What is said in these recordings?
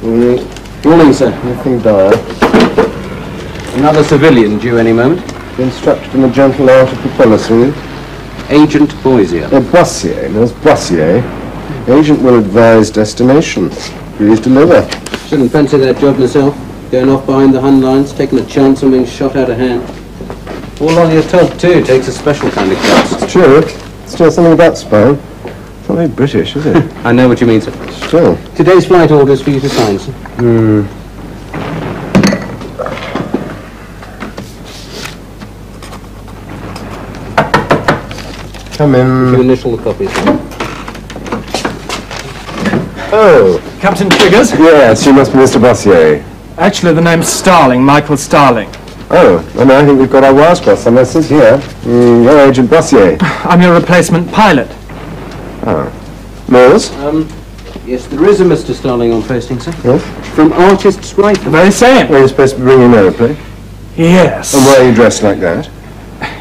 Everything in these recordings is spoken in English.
Morning. Morning, sir. Nothing dire. Another civilian due any moment. Instructed in the gentle art of diplomacy. Agent Boisier. Boissier. There's Boissier. Agent will advise destination. Please deliver. Shouldn't fancy that job myself. Going off behind the Hun lines, taking a chance on being shot out of hand. All on your top, too. Takes a special kind of guts. It's true. Still something about spying. It's not very British, is it? I know what you mean, sir. Still. Today's flight orders for you to sign, sir. Come in. You initial the copies, sir. Oh. Captain Triggers? Yes, you must be Mr. Boissier. Actually, the name's Starling, Michael Starling. Oh, and I think we've got our wires crossed. Unless it's here. You're Agent Boissier. I'm your replacement pilot. Oh. Mills? Yes, there is a Mr. Starling on posting, sir. Yes? From Artist's Right. The very same. Well, you're supposed to be bringing an aeroplane. Yes. And why are you dressed like that?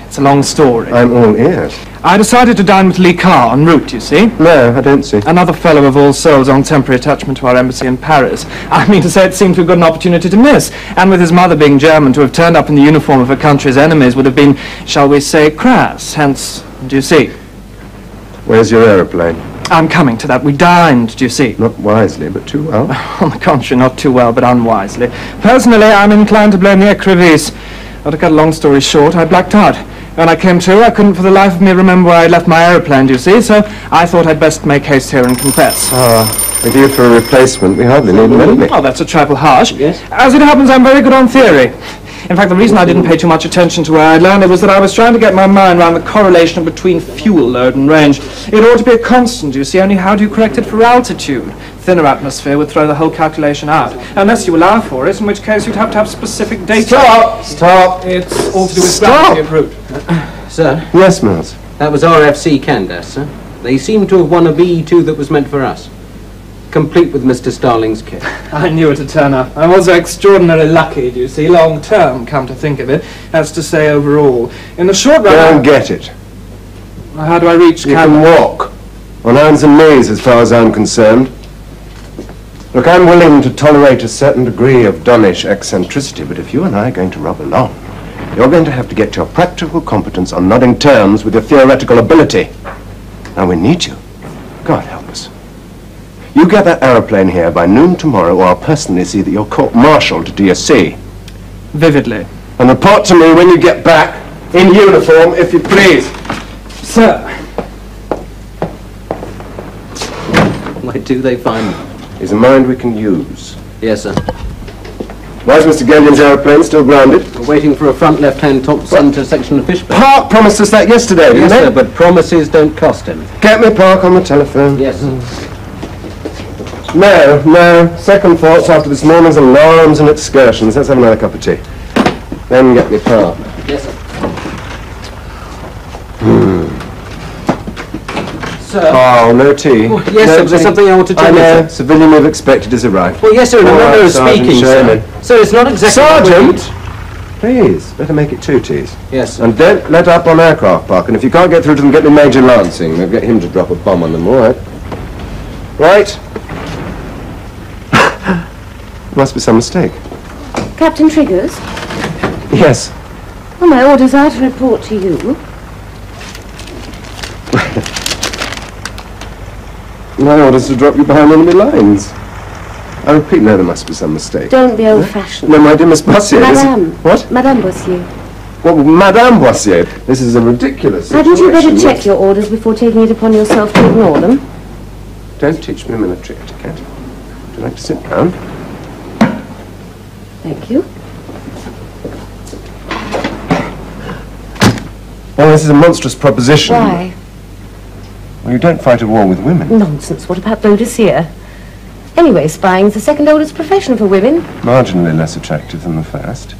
It's a long story. I'm all ears. I decided to dine with Lee Carr en route, you see. No, I don't see. Another fellow of All Souls on temporary attachment to our embassy in Paris. I mean to say it seemed too good an opportunity to miss. And with his mother being German, to have turned up in the uniform of her country's enemies would have been, shall we say, crass. Hence, do you see? Where's your aeroplane? I'm coming to that. We dined, do you see? Not wisely, but too well. On the contrary, not too well, but unwisely. Personally, I'm inclined to blame the écrivisse. But to cut a long story short, I blacked out. When I came to, I couldn't for the life of me remember where I'd left my aeroplane, do you see? So I thought I'd best make haste here and confess. With you for a replacement, we hardly need an enemy. Oh, that's a trifle harsh. Yes. As it happens, I'm very good on theory. In fact, the reason I didn't pay too much attention to where I'd landed was that I was trying to get my mind around the correlation between fuel load and range. It ought to be a constant, you see, only how do you correct it for altitude? Thinner atmosphere would throw the whole calculation out. Unless you allow for it, in which case you'd have to have specific data. Stop! Stop! It's all to do with Stop! gravity of route. Sir, Yes, Mills. that was RFC Candace, sir. They seem to have won a BE-2 that was meant for us. Complete with Mr. Starling's kit. I knew it would turn up. I was extraordinarily lucky, do you see, long term, come to think of it. That's to say, overall. In the short run... Go and get it. How do I reach You can walk. On hands and knees, as far as I'm concerned. Look, I'm willing to tolerate a certain degree of Donnish eccentricity, but if you and I are going to rub along, you're going to have to get your practical competence on nodding terms with your theoretical ability. Now, we need you. God help us. You get that aeroplane here by noon tomorrow, or I'll personally see that you're court-martialed to DSC. Vividly. And report to me when you get back, in uniform, if you please. Sir. Why do they find me? Is a mind we can use. Yes, sir. Why is Mr. Gellion's aeroplane still grounded? We're waiting for a front left-hand top centre section of fishbone. Park promised us that yesterday, didn't Yes, they? sir, but promises don't cost him. Get me Park on the telephone. Yes, sir. No. Second thoughts after this morning's alarms and excursions. Let's have another cup of tea. Then get me Park. Yes, sir. Sir? Oh, no tea. Oh, yes, sir, there's something I want to tell you, I know. sir. Civilian we've expected has arrived. Well, yes, sir, in a All manner right, of Sergeant speaking, Sherman. sir. Sir, it's not exactly... what we Sergeant! Please, better make it 2 teas. Yes, sir. And don't let up on aircraft, Park. And if you can't get through to them, get me Major Lansing. We'll get him to drop a bomb on them, all right? Right? Must be some mistake. Captain Triggers? Yes. Well, my orders are to report to you. My orders to drop you behind enemy lines. I repeat, no, there must be some mistake. Don't be old-fashioned. No, my dear Miss Boissier. Madame. What? Madame Boissier. Well, Madame Boissier, this is a ridiculous situation. Hadn't you better check your orders before taking it upon yourself to ignore them? Don't teach me military etiquette. Would you like to sit down? Thank you. Well, this is a monstrous proposition. Why? Well, you don't fight a war with women. Nonsense. What about Boadicea? Anyway, spying's the second oldest profession for women. Marginally less attractive than the first.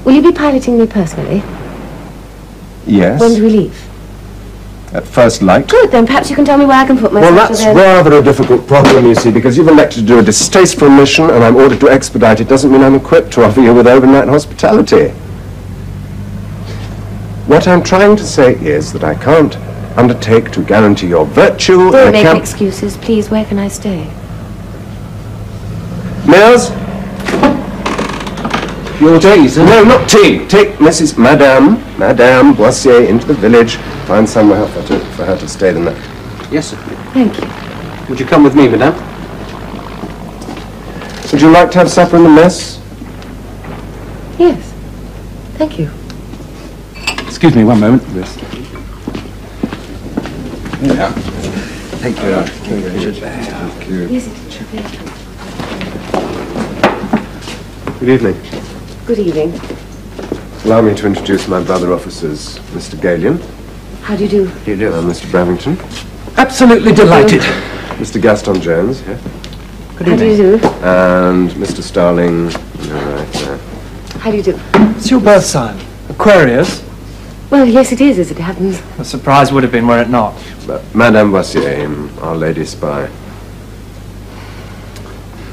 Will you be piloting me personally? Yes. When do we leave? At first light. Good, then perhaps you can tell me where I can put myself. Well, that's to then. rather a difficult problem, you see, because you've elected to do a distasteful mission and I'm ordered to expedite it. Doesn't mean I'm equipped to offer you with overnight hospitality. What I'm trying to say is that I can't undertake to guarantee your virtue. Don't and make excuses, please. Where can I stay? Mills? Your tea, sir? No, not tea. Take Mrs. Madame Boissier into the village. Find somewhere for her to stay the night. Yes, sir. Thank you. Would you come with me, madame? Would you like to have supper in the mess? Yes. Thank you. Excuse me one moment. Yes, it should be. Good evening. Good evening. Allow me to introduce my brother officers, Mr. Galion. How do you do? And Mr. Bravington. Absolutely delighted. Mr. Gaston Jones, here. How do you do? And Mr. Starling, right there. How do you do? It's your birth sign. Aquarius. Well, yes, it is, as it happens. A surprise would have been were it not. But Madame Boissier, Our Lady Spy.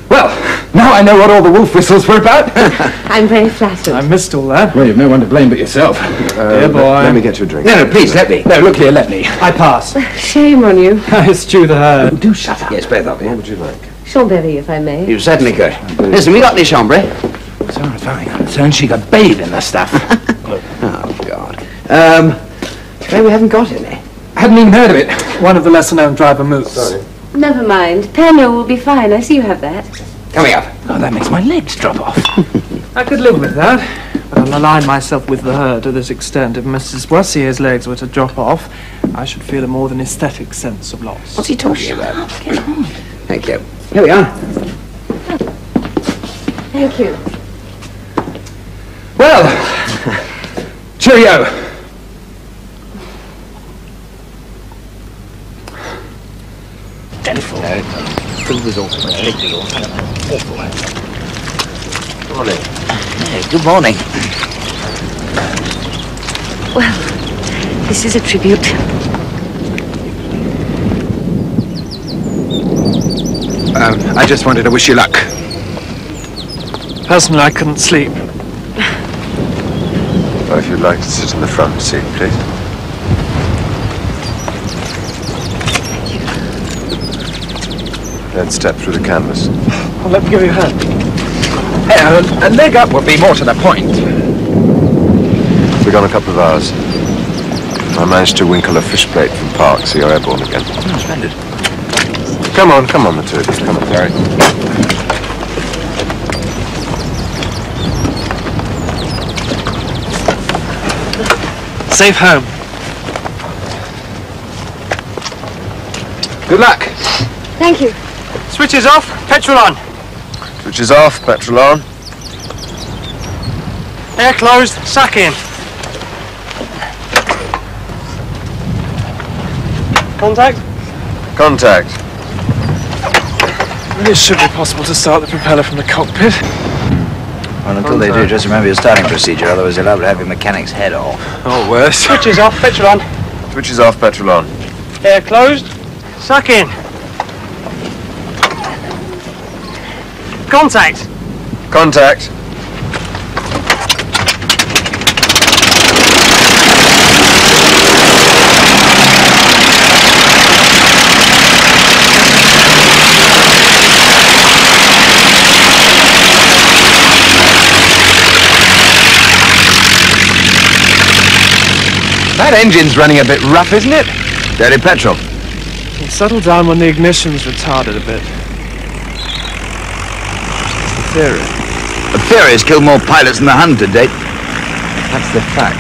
Well, now I know what all the wolf whistles were about. I'm very flattered. I missed all that. Well, you've no one to blame but yourself. Dear boy. Let me get you a drink. No, please, let me. No, look here, let me. I pass. Shame on you. I eschew the herd. Do shut up. Yes, both of What you. would you like? Chambéry, if I may. You certainly could. Listen, we got this chambray. So as far as I'm concerned, she could bathe in the stuff. Oh, God. Well, we haven't got any. Hadn't even heard of it. One of the lesser-known driver moves. Sorry. Never mind. Pernod will be fine. I see you have that. Coming up. Oh, that makes my legs drop off. I could live with that, but I'll align myself with the herd to this extent. If Mrs. Boissier's legs were to drop off, I should feel a more than aesthetic sense of loss. What's he talking about? Thank you. Here we are. Thank you. Well, cheerio. Dreadful. Food was awful. Awful. Morning. Hey, good morning. Well, this is a tribute. I just wanted to wish you luck. Personally, I couldn't sleep. Well, if you'd like to sit in the front seat, please. Then step through the canvas. I'll let me give you a hand. Hey, a leg up would be more to the point. We've gone a couple of hours. I managed to winkle a fish plate from Park, so you're airborne again. Oh, splendid. Come on, the two of you. Come on. Sorry. Safe home. Good luck. Thank you. Switches off, petrol on. Switches off, petrol on. Air closed, suck in. Contact? Contact. It should be possible to start the propeller from the cockpit. Well, until they do, just remember your starting procedure, otherwise they'll have to have your mechanic's head off. Oh, worse. Switches off, petrol on. Switches off, petrol on. Air closed, suck in. Contact. Contact. That engine's running a bit rough, isn't it? Dirty petrol. Settle down when the ignition's retarded a bit. What's the theory? The theory has killed more pilots than the Hun to date. That's the fact.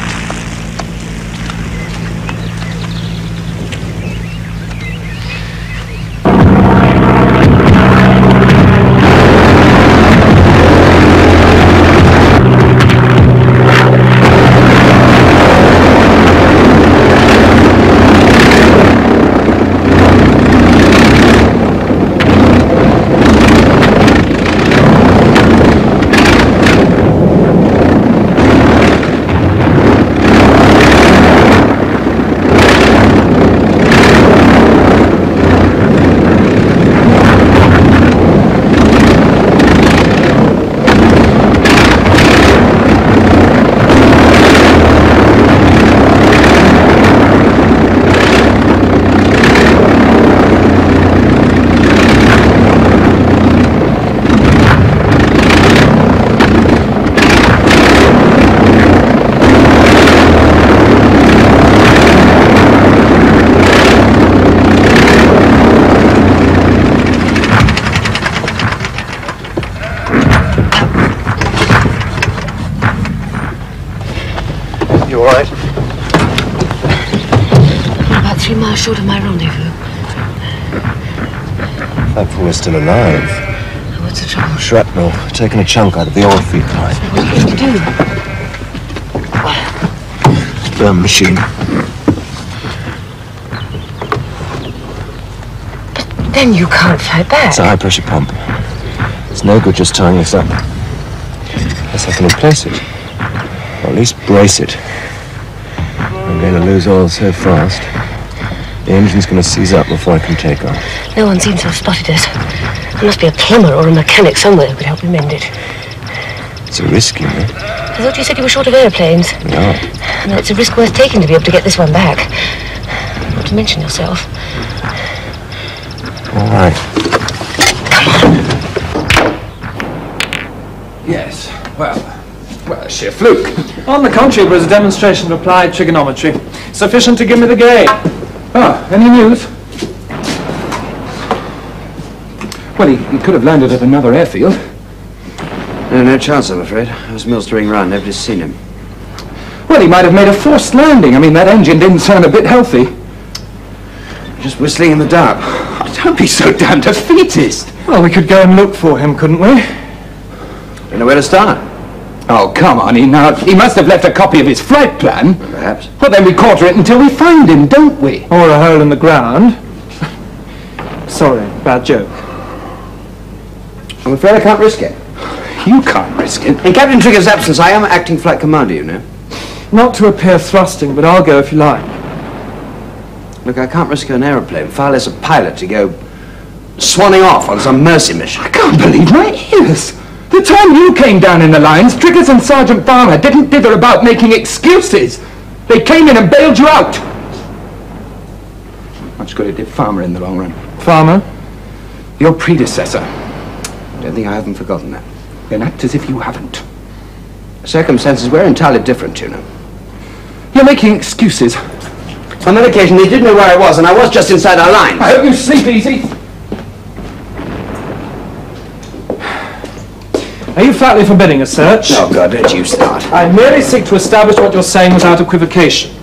miles short of my rendezvous. Thankful we're still alive. What's the trouble? Shrapnel, taking a chunk out of the oil feed pipe. What are you going to do? Burn machine. But then you can't fight back. It's a high-pressure pump. It's no good just tying this up. Unless I can replace it. Or at least brace it. I'm going to lose oil so fast. The engine's going to seize up before I can take off. No one seems to have spotted us. There must be a plumber or a mechanic somewhere who could help me mend it. It's a risk, you know. I thought you said you were short of airplanes. We are. No, it's a risk worth taking to be able to get this one back. Not to mention yourself. All right. Yes, well, sheer fluke. On the contrary, it was a demonstration of applied trigonometry. Sufficient to give me the game. Ah, any news? Well, he could have landed at another airfield. No chance, I'm afraid. Those mills to ring round, nobody's seen him. Well, he might have made a forced landing. I mean, that engine didn't sound a bit healthy. Just whistling in the dark. Don't be so damn defeatist. Well, we could go and look for him, couldn't we? Don't know where to start. Oh, come on, he must have left a copy of his flight plan. Perhaps. Well, then we quarter it until we find him, don't we? Or a hole in the ground. Sorry, bad joke. I'm afraid I can't risk it. You can't risk it. In Captain Trigger's absence, I am acting flight commander, you know. Not to appear thrusting, but I'll go if you like. Look, I can't risk an aeroplane, far less a pilot, to go swanning off on some mercy mission. I can't believe my ears. The time you came down in the lines, Triggers and Sergeant Farmer didn't dither about making excuses. They came in and bailed you out. Much good it did Farmer in the long run. Farmer? Your predecessor. I don't think I haven't forgotten that. Then act as if you haven't. Circumstances were entirely different, you know. You're making excuses. On that occasion, they did know where I was, and I was just inside our lines. I hope you sleep easy. Are you flatly forbidding a search? Oh, God, don't you start. I merely seek to establish what you're saying without equivocation.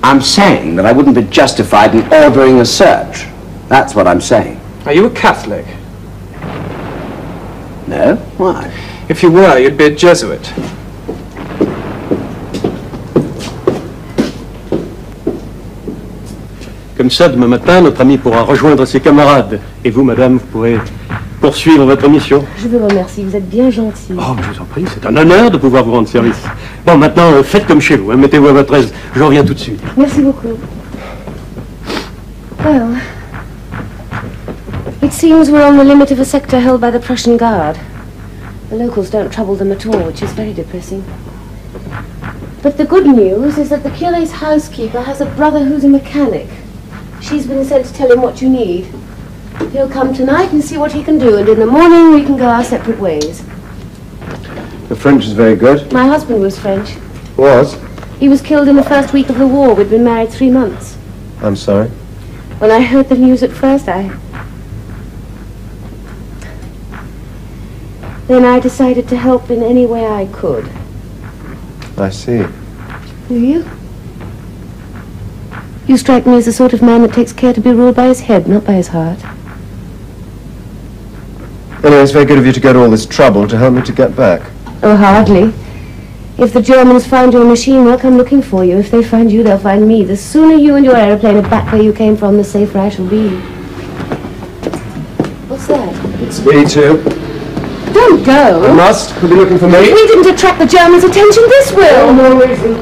I'm saying that I wouldn't be justified in ordering a search. That's what I'm saying. Are you a Catholic? No? Why? If you were, you'd be a Jesuit. Comme ça, demain matin, notre ami pourra rejoindre ses camarades. Et vous, madame, vous pourrez poursuivre votre mission. Je vous remercie, vous êtes bien gentil. Oh, je vous en prie, c'est un honneur de pouvoir vous rendre service. Bon, maintenant, faites comme chez vous, hein, mettez-vous à votre aise. Je reviens tout de suite. Merci beaucoup. Well, it seems we're on the limit of a sector held by the Prussian Guard. The locals don't trouble them at all, which is very depressing. But the good news is that the cure's housekeeper has a brother who's a mechanic. She's been sent to tell him what you need. He'll come tonight and see what he can do, and in the morning we can go our separate ways. The French is very good. My husband was French. Was? He was killed in the first week of the war. We'd been married 3 months. I'm sorry. When I heard the news at first, Then I decided to help in any way I could. I see. Do you? You strike me as the sort of man that takes care to be ruled by his head, not by his heart. Anyway, it's very good of you to go to all this trouble to help me to get back. Oh, hardly. If the Germans find your machine, they'll come looking for you. If they find you, they'll find me. The sooner you and your aeroplane are back where you came from, the safer I shall be. What's that? It's B2. Don't go. I must. You'll be looking for me. We didn't attract the Germans' attention. This will. No reason.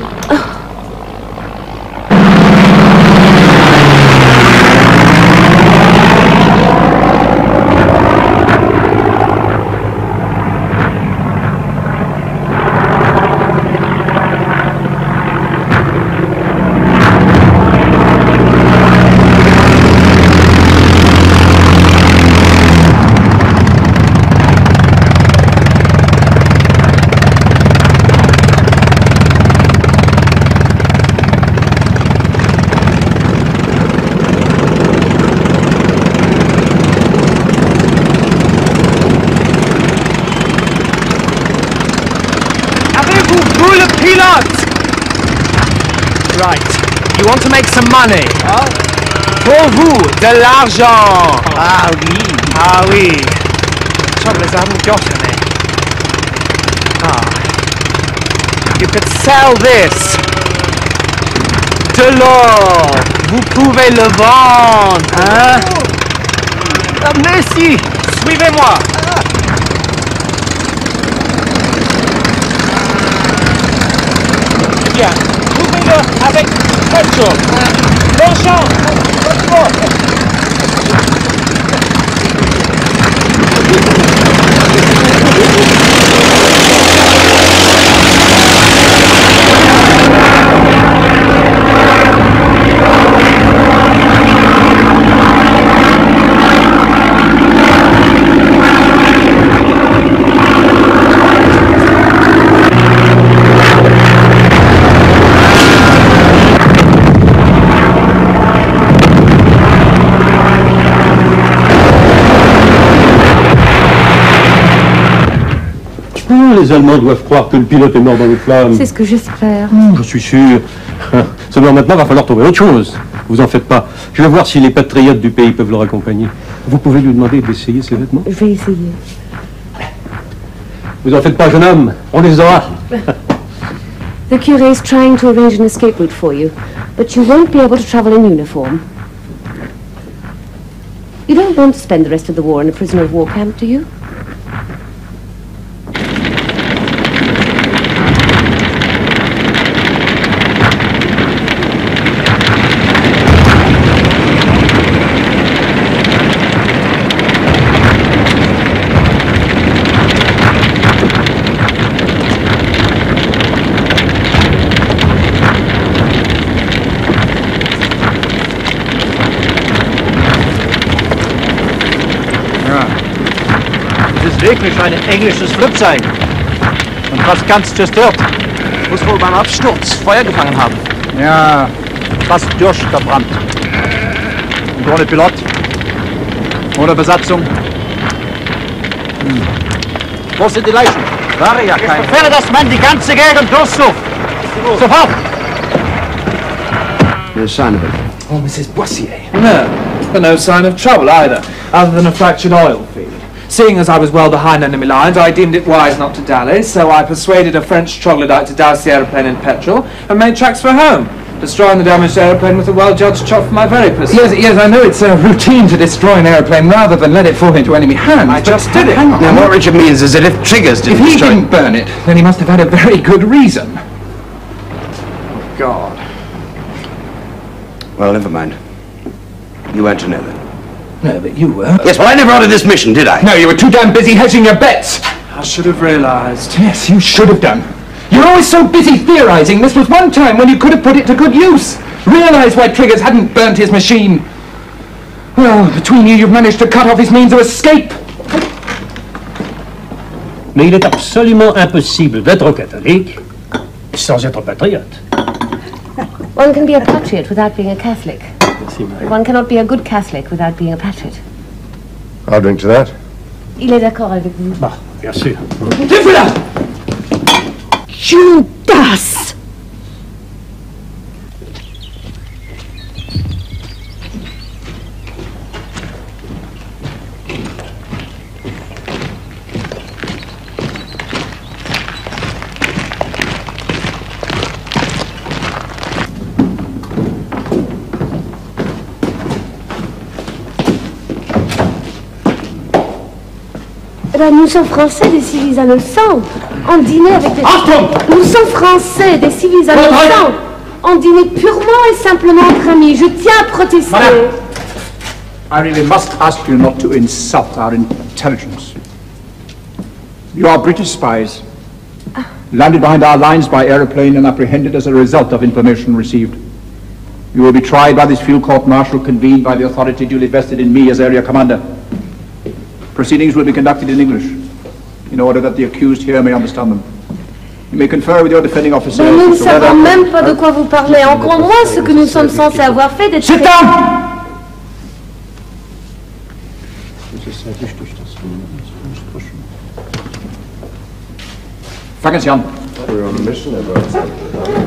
Right. You want to make some money? Huh? pour vous, de l'argent. Ah oui. Ah oui. Trouble is, I haven't got any. You could sell this. De l'or. Vous pouvez le vendre, hein? Merci. Suivez-moi. Eh bien, couvrez-le avec petrol. L'argent. Les Allemands doivent croire que le pilote est mort dans les flammes. C'est ce que j'espère. Je suis sûr. Seulement maintenant, il va falloir trouver autre chose. Vous en faites pas. Je vais voir si les patriotes du pays peuvent le raccompagner. Vous pouvez lui demander d'essayer ses vêtements? Je vais essayer. Vous en faites pas, jeune homme. On les aura. The curé is trying to arrange an escape route for you, but you won't be able to travel in uniform. You don't want to spend the rest of the war in a prisoner of war camp, do you? Wirklich ein englisches Flugzeug. Und fast ganz zerstört. Muss wohl beim Absturz Feuer gefangen haben. Ja, fast durchgebrannt. Und ohne Pilot. Ohne Besatzung. Wo sind die Leichen? War ja kein. Ich befehle, dass man die ganze Gegend durchsucht. Sofort! No sign of it. Oh, Mrs. Boissier. No, but no sign of trouble either, other than a fractured oil feed. Seeing as I was well behind enemy lines, I deemed it wise not to dally, so I persuaded a French troglodyte to douse the aeroplane in petrol and made tracks for home, destroying the damaged aeroplane with a well-judged shot from my very pistol. Yes, I know it's routine to destroy an aeroplane rather than let it fall into enemy hands. I just did it. Hang on. Now, what Richard means is that if triggers didn't If he destroy... didn't burn it, then he must have had a very good reason. God. Well, never mind. You weren't to know that. No, but you were. Yes, well, I never ordered this mission, did I? No, you were too damn busy hedging your bets. I should have realised. Yes, you should have done. You're always so busy theorising. This was one time when you could have put it to good use. Realised why Triggers hadn't burnt his machine. Well, between you, you've managed to cut off his means of escape. Mais il est absolument impossible d'être catholique sans être patriote. One can be a patriot without being a Catholic. One cannot be a good Catholic without being a patriot. I'll drink to that. Il est d'accord avec vous. Bah, bien sûr. Les voilà! Judas! Nous sommes français des civils innocents. On dînait avec des... Nous sommes français des civils innocents. On dînait purement et simplement entre amis. Je tiens à protester. Madame, I really must ask you not to insult our intelligence. You are British spies, landed behind our lines by aeroplane and apprehended as a result of information received. You will be tried by this field court-martial convened by the authority duly vested in me as area commander. Proceedings will be conducted in English, in order that the accused here may understand them. You may confer with your defending officer. Mais nous ne savons même pas de quoi vous parlez, encore moins ce que nous sommes censés avoir fait d'être... Sit down! Frankens We're on a mission.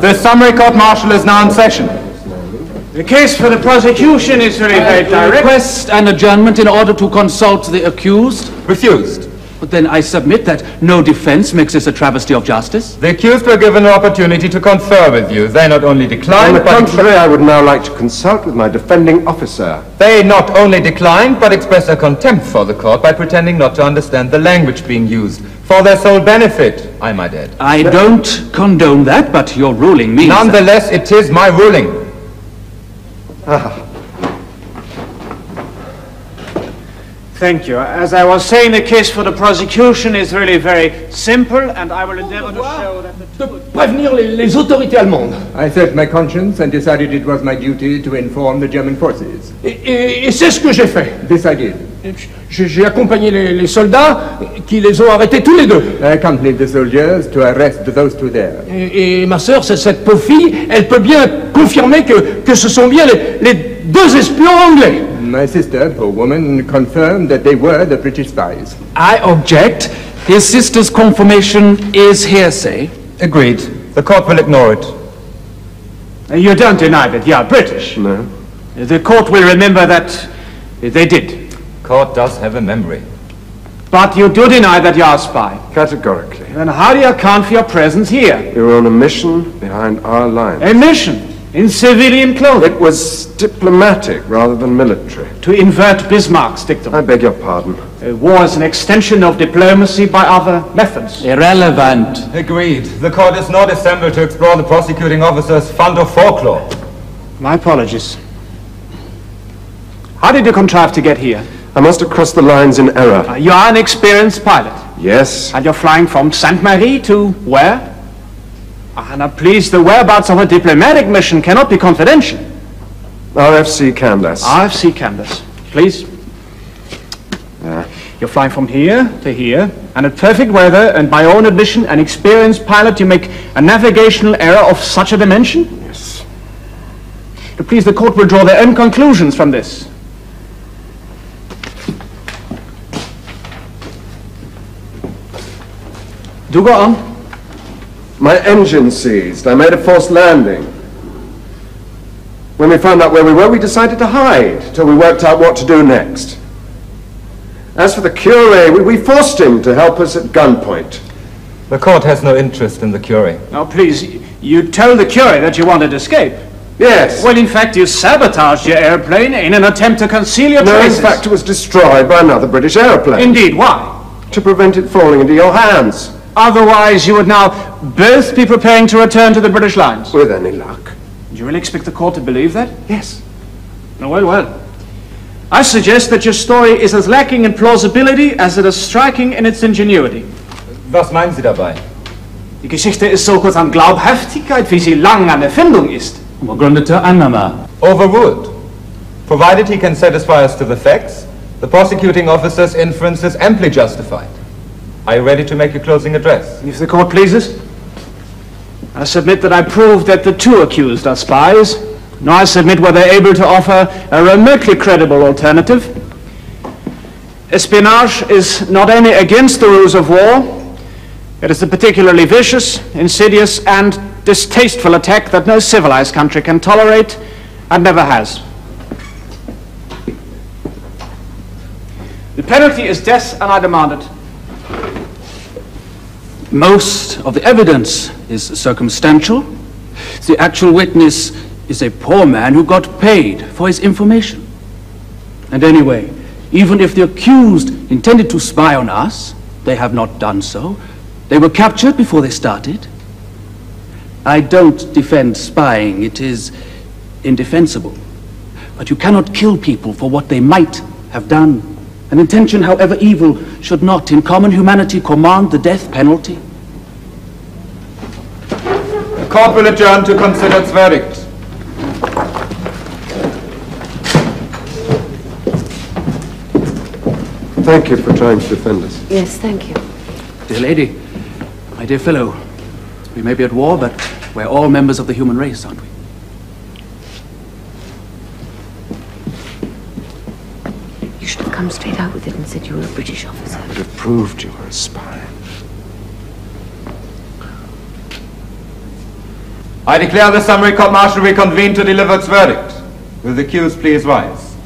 The summary court-martial is now in session. The case for the prosecution is very, very direct. Request an adjournment in order to consult the accused. Refused. But then I submit that no defense makes this a travesty of justice. The accused were given an opportunity to confer with you. They not only declined, On the contrary, I would now like to consult with my defending officer. They not only declined, but expressed a contempt for the court by pretending not to understand the language being used. For their sole benefit, I might add. I don't condone that, but your ruling means Nonetheless, it is my ruling. Thank you. As I was saying, the case for the prosecution is really very simple, and I will endeavor to show that the two... prévenir les autorités allemandes. I searched my conscience and decided it was my duty to inform the German forces. Et c'est ce que j'ai fait. This I did. J'ai accompagné les soldats qui les ont arrêtés tous les deux. I accompanied the soldiers to arrest those two there. Et ma sœur, cette pauvre fille, elle peut bien confirmer que ce sont bien les deux espions anglais. My sister, poor woman, confirmed that they were the British spies. I object. His sister's confirmation is hearsay. Agreed. The court will ignore it. You don't deny that you are British? No. The court will remember that they did. Court does have a memory. But you do deny that you are a spy. Categorically. Then how do you account for your presence here? We were on a mission behind our lines. A mission? In civilian clothing? It was diplomatic rather than military. To invert Bismarck's dictum. I beg your pardon. War is an extension of diplomacy by other methods. Irrelevant. Agreed. The court is not assembled to explore the prosecuting officer's fund of folklore. My apologies. How did you contrive to get here? I must have crossed the lines in error. You are an experienced pilot. Yes. And you're flying from Sainte-Marie to where? Now please, the whereabouts of a diplomatic mission cannot be confidential. RFC Candace. RFC Candace. Please. You're flying from here to here, and at perfect weather, and by own admission, an experienced pilot, you make a navigational error of such a dimension? Yes. Please, the court will draw their own conclusions from this. Do go on. My engine seized. I made a forced landing. When we found out where we were, we decided to hide till we worked out what to do next. As for the curé, we forced him to help us at gunpoint. The court has no interest in the curé. Now, please, you told the curé that you wanted to escape. Yes. Well, in fact, you sabotaged your airplane in an attempt to conceal your traces. No, in fact, it was destroyed by another British aeroplane. Indeed, why? To prevent it falling into your hands. Otherwise, you would now both be preparing to return to the British lines. With any luck. Do you really expect the court to believe that? Yes. Oh, well. I suggest that your story is as lacking in plausibility as it is striking in its ingenuity. Was meinen Sie dabei? Die Geschichte ist so kurz an Glaubhaftigkeit, wie sie lang an Erfindung ist. Begründete Annahme. Overruled. Provided he can satisfy us to the facts, the prosecuting officer's inference is amply justified. Are you ready to make your closing address? If the court pleases. I submit that I proved that the two accused are spies. Now I submit were they able to offer a remotely credible alternative. Espionage is not only against the rules of war, it is a particularly vicious, insidious, and distasteful attack that no civilized country can tolerate and never has. The penalty is death, and I demand it. Most of the evidence is circumstantial. The actual witness is a poor man who got paid for his information. And anyway, even if the accused intended to spy on us, they have not done so. They were captured before they started. I don't defend spying. It is indefensible. But you cannot kill people for what they might have done. An intention, however evil, should not, in common humanity, command the death penalty. The court will adjourn to consider its verdict. Thank you for trying to defend us. Yes, thank you. Dear lady, my dear fellow, we may be at war, but we're all members of the human race, aren't we? You should have come straight out with it and said you were a British officer. I would have proved you were a spy. I declare the summary court-martial reconvened to deliver its verdict. Will the accused please rise?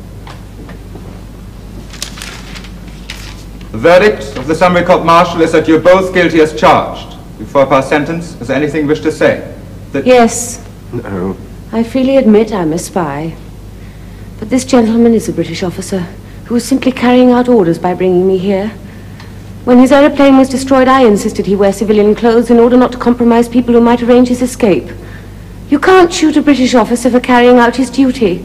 The verdict of the summary court-martial is that you're both guilty as charged. Before I pass sentence, is there anything you wish to say? Yes. No. I freely admit I'm a spy. But this gentleman is a British officer who was simply carrying out orders by bringing me here. When his aeroplane was destroyed, I insisted he wear civilian clothes in order not to compromise people who might arrange his escape. You can't shoot a British officer for carrying out his duty.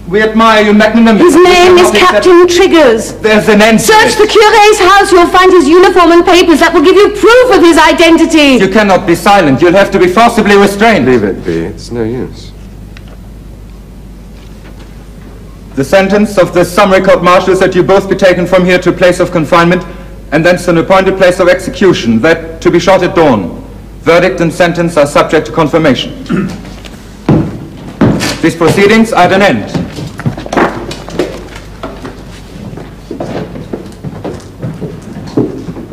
We admire your magnanimity. His name is Captain Triggers. There's an end to Search the Curé's house. You'll find his uniform and papers that will give you proof of his identity. You cannot be silent. You'll have to be forcibly restrained. Leave it be. It's no use. The sentence of this summary court-martial is that you both be taken from here to a place of confinement and thence to an appointed place of execution, that to be shot at dawn. Verdict and sentence are subject to confirmation. These proceedings are at an end.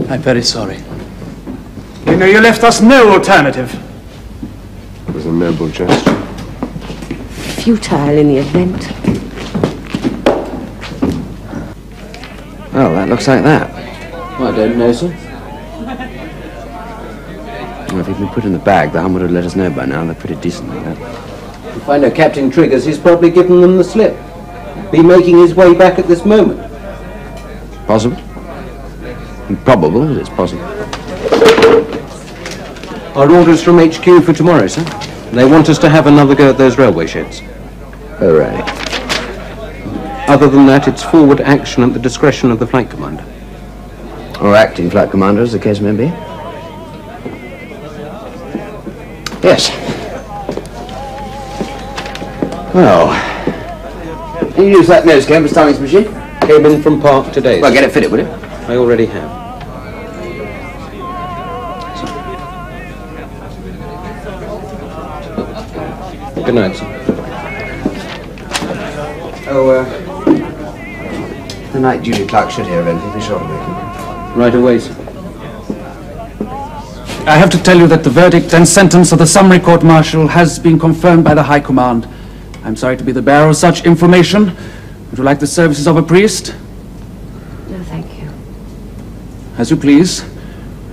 I'm very sorry. You know, you left us no alternative. It was a noble gesture. Futile in the event. Oh, that looks like that. I don't know, sir. Well, if he'd been put in the bag, the Hun would have let us know by now. They're pretty decent like that. If I know Captain Triggers, he's probably given them the slip. Be making his way back at this moment. Possible. Improbable, but it's possible. Our orders from HQ for tomorrow, sir. They want us to have another go at those railway sheds. Hooray. Other than that, it's forward action at the discretion of the flight commander. Or acting flight commander, as the case may be. Yes. Well, can you use that nose cam for Stanley's machine? Came in from Park today. Well, get it fitted, will you? I already have. Good night, sir. Oh, the night duty clerk should hear of anything for short breaking. Right away, sir. I have to tell you that the verdict and sentence of the summary court-martial has been confirmed by the High Command. I'm sorry to be the bearer of such information. Would you like the services of a priest? No, thank you. As you please.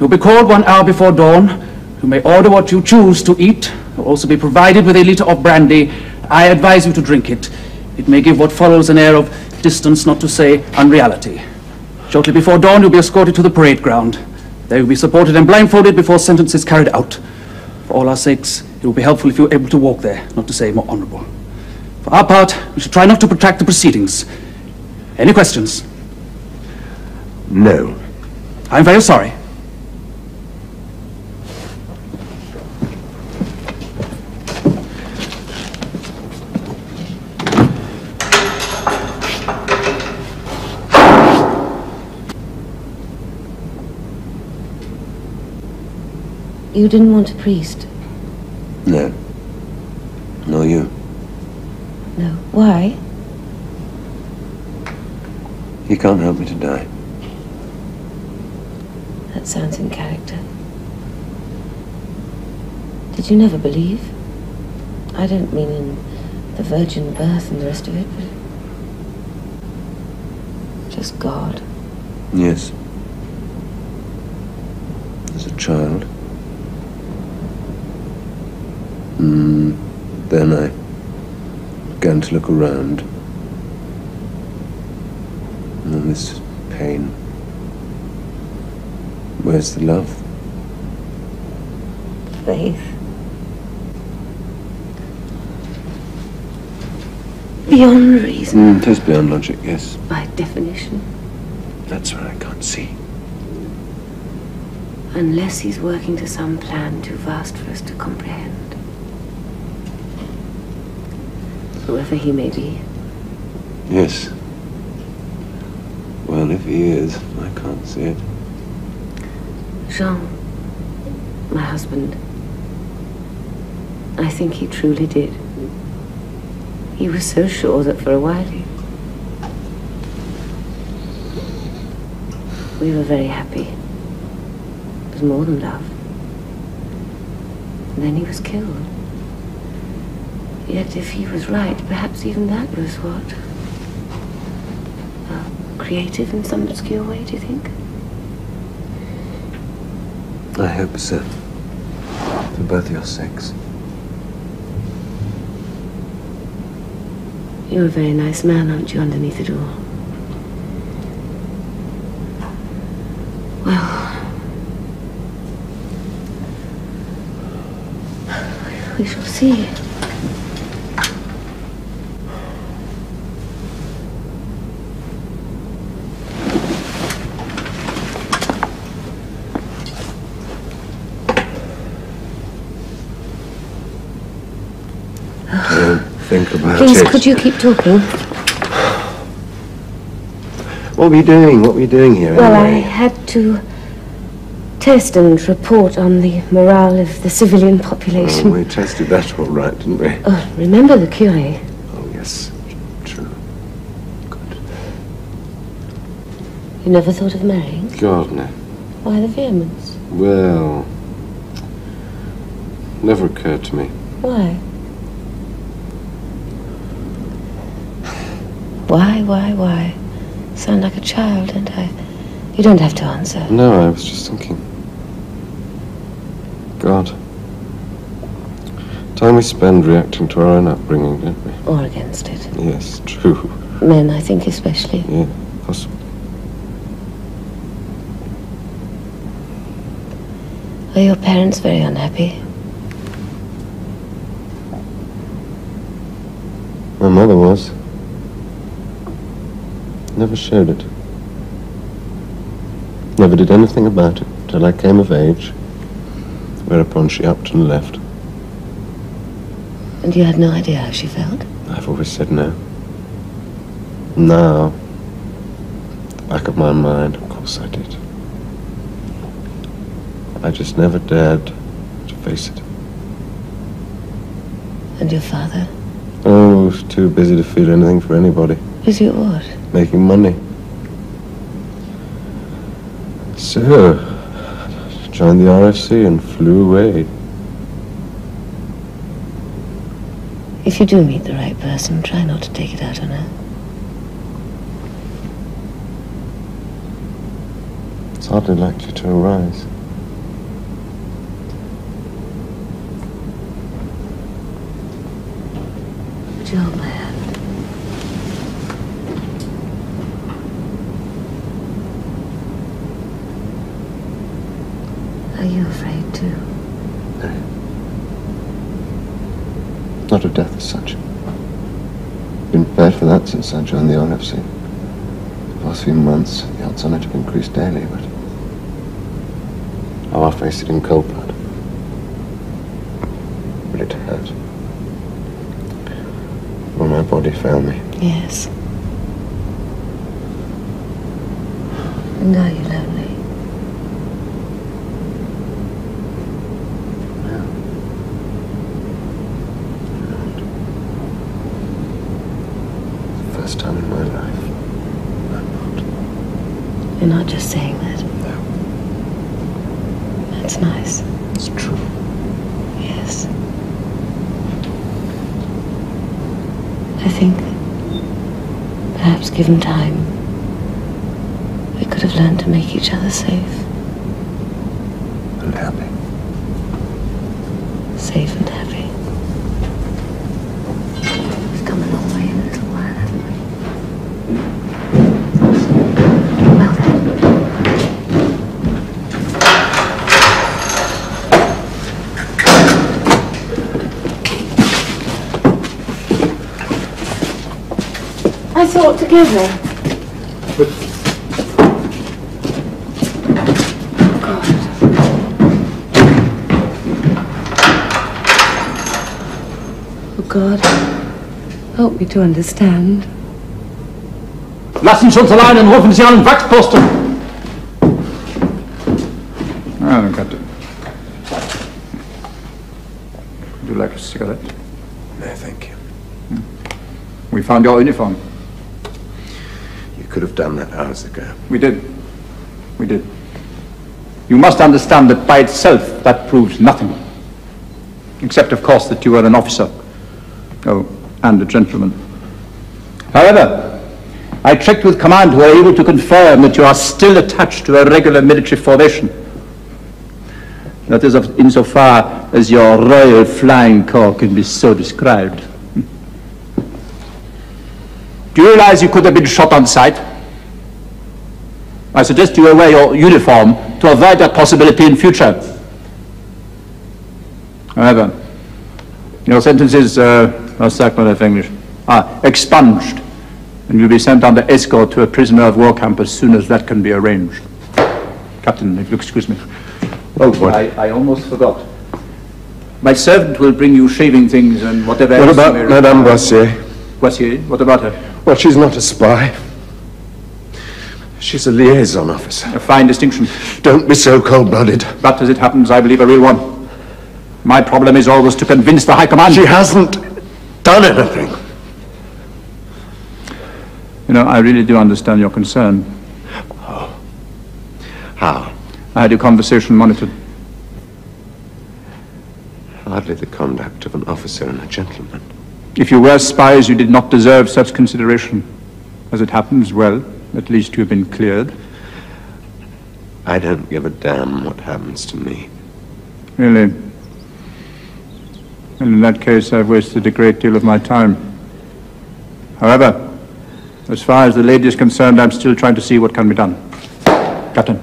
You'll be called 1 hour before dawn. You may order what you choose to eat. You'll also be provided with a liter of brandy. I advise you to drink it. It may give what follows an air of distance, not to say unreality. Shortly before dawn, you'll be escorted to the parade ground. There you'll be supported and blindfolded before sentence is carried out. For all our sakes, it will be helpful if you're able to walk there, not to say more honorable. For our part, we should try not to protract the proceedings. Any questions? No. I'm very sorry. You didn't want a priest? No. Nor you. No. Why? He can't help me to die. That sounds in character. Did you never believe? I don't mean in the virgin birth and the rest of it, but just God. Yes. As a child. Then I began to look around. And then this pain. Where's the love? Faith. Beyond reason. It is beyond logic, yes. By definition. That's what I can't see. Unless he's working to some plan too vast for us to comprehend. Whoever he may be. Yes. Well, if he is, I can't see it. Jean, my husband, I think he truly did. He was so sure that for a while we were very happy. It was more than love. And then he was killed. Yet if he was right, perhaps even that was what? Creative in some obscure way, do you think? I hope so. For both your sakes. You're a very nice man, aren't you, underneath it all? Well, we shall see. Think about Please, it. could you keep talking? What were you doing? What were you doing here Well, I anyway? had to test and report on the morale of the civilian population. Oh, we tested that all right, didn't we? Oh, remember the curé? Oh, yes. True. Good. You never thought of marrying? God, no. Why the vehemence? Well, never occurred to me. Why? Why? Sound like a child, don't I? You don't have to answer. No, I was just thinking. God. Time we spend reacting to our own upbringing, don't we? Or against it. Yes, true. Men, I think, especially. Yeah, possible. Are your parents very unhappy? My mother was. Never showed it. Never did anything about it till I came of age, whereupon she upped and left. And you had no idea how she felt? I've always said no. Now, at the back of my mind, of course I did. I just never dared to face it. And your father? Oh, I was too busy to feel anything for anybody. Busy at what? Making money. So, joined the RFC and flew away. If you do meet the right person, try not to take it out on her. It's hardly likely to arise. Would you hold my hand? Are you afraid too? Not of death as such. Been prepared for that since I joined the RFC. The last few months, the odds on it have increased daily, but I face it in cold blood. Will it hurt? Will my body fail me? Yes. And are you lonely? First time in my life. I'm not. You're not just saying that. No. That's nice. It's true. Yes. I think, perhaps given time, we could have learned to make each other safe. And happy. Safe and happy. We've come a long way in a little while, haven't we? Well then. I thought together. God, help me to understand. Lassen Sie uns allein und rufen Sie einen Wachposten! Ah, Captain. Would you like a cigarette? No, thank you. We found your uniform. You could have done that hours ago. We did. We did. You must understand that by itself that proves nothing. Except, of course, that you are an officer. Oh, and a gentleman. However, I checked with command, who are able to confirm that you are still attached to a regular military formation. That is insofar as your Royal Flying Corps can be so described. Do you realize you could have been shot on sight? I suggest you wear your uniform to avoid that possibility in future. However, your sentences, what's that kind of English? Expunged, and you'll be sent under escort to a prisoner of war camp as soon as that can be arranged. Captain, if you'll excuse me. Oh, what? I almost forgot. My servant will bring you shaving things and whatever else. What about you may Madame require. Boissier? Boissier? What about her? Well, she's not a spy. She's a liaison officer. A fine distinction. Don't be so cold-blooded. But as it happens, I believe a real one. My problem is always to convince the High Command. She hasn't done anything. You know, I really do understand your concern. Oh. How? I had your conversation monitored. Hardly the conduct of an officer and a gentleman. If you were spies, you did not deserve such consideration. As it happens, well, at least you have been cleared. I don't give a damn what happens to me. Really? And in that case, I've wasted a great deal of my time. However, as far as the lady is concerned, I'm still trying to see what can be done. Captain.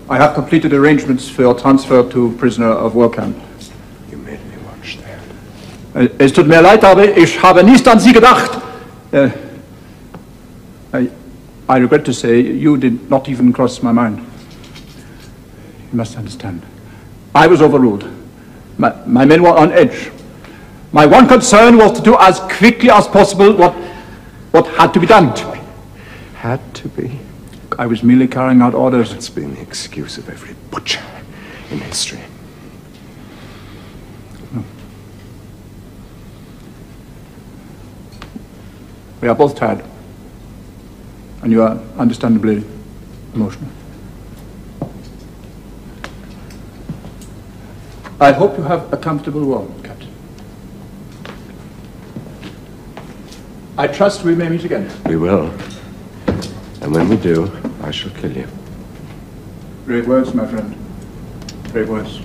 I have completed arrangements for your transfer to prisoner of war camp. You made me watch that. Es tut mir leid, aber ich habe nicht an Sie gedacht. I regret to say, you did not even cross my mind. You must understand. I was overruled. My men were on edge. My one concern was to do as quickly as possible what had to be done. Had to be? I was merely carrying out orders. It's been the excuse of every butcher in history. No. We are both tired. And you are understandably emotional. I hope you have a comfortable warm, Captain. I trust we may meet again. We will. And when we do, I shall kill you. Brave words, my friend. Brave words.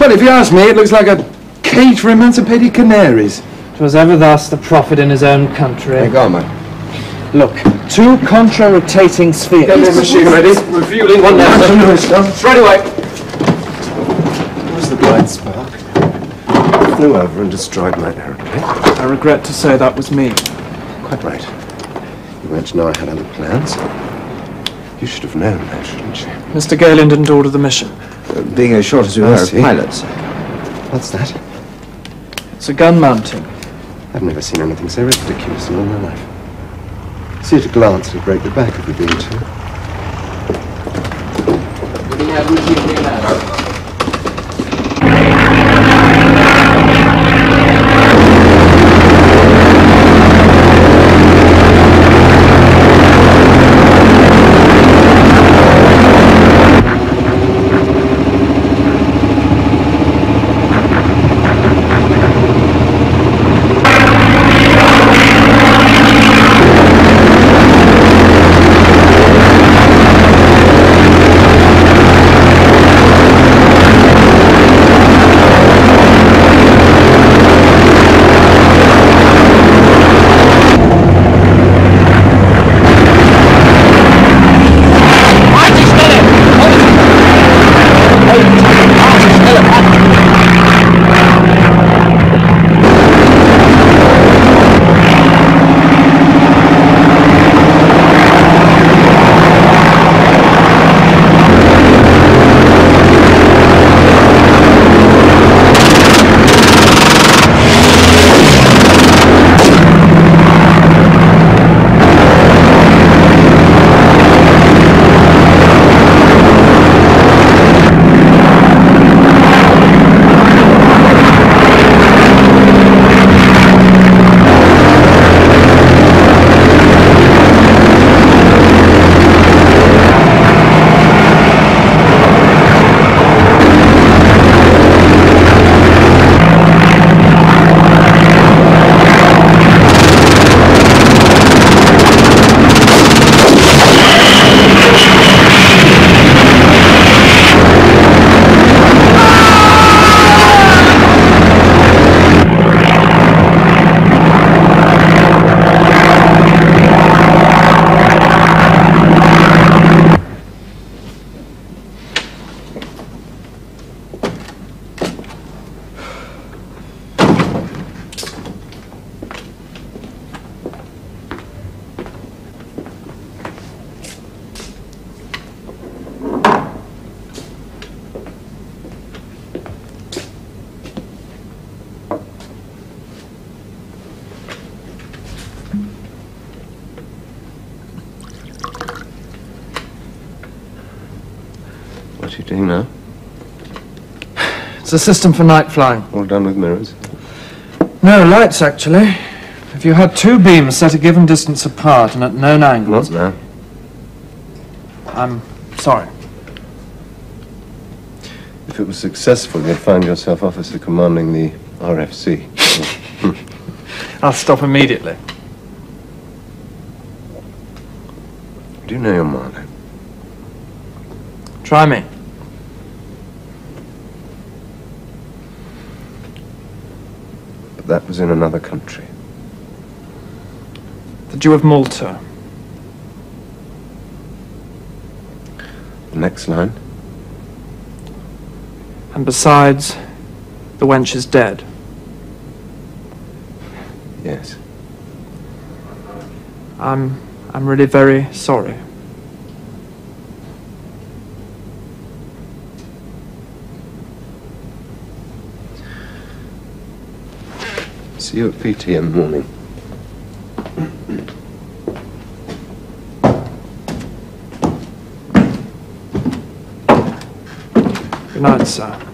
Well, if you ask me, it looks like a cage for emancipated canaries. 'Twas ever thus the prophet in his own country. Hey, go on, man. Look, two contra-rotating spheres. Get the machine ready. Refueling one now. Straight away. Where's the bright spark? Flew over and destroyed my aeroplane. I regret to say that was me. Quite right. You weren't to know I had other plans. You should have known that, shouldn't you? Mr. Galen didn't order the mission. Being as short as we were of pilots. What's that? It's a gun mounting. I've never seen anything so ridiculous in all my life. See at a glance, it'll break the back of the beam, too. Do you know? It's a system for night flying. All done with mirrors? No, lights, actually. If you had two beams set a given distance apart and at known angles... Not now. I'm sorry. If it was successful, you'd find yourself officer commanding the RFC. I'll stop immediately. Do you know your Marlowe? Try me. But that was in another country. The Jew of Malta. The next line? And besides, the wench is dead. Yes. I'm really very sorry. See you at PT in the morning. Good night, sir.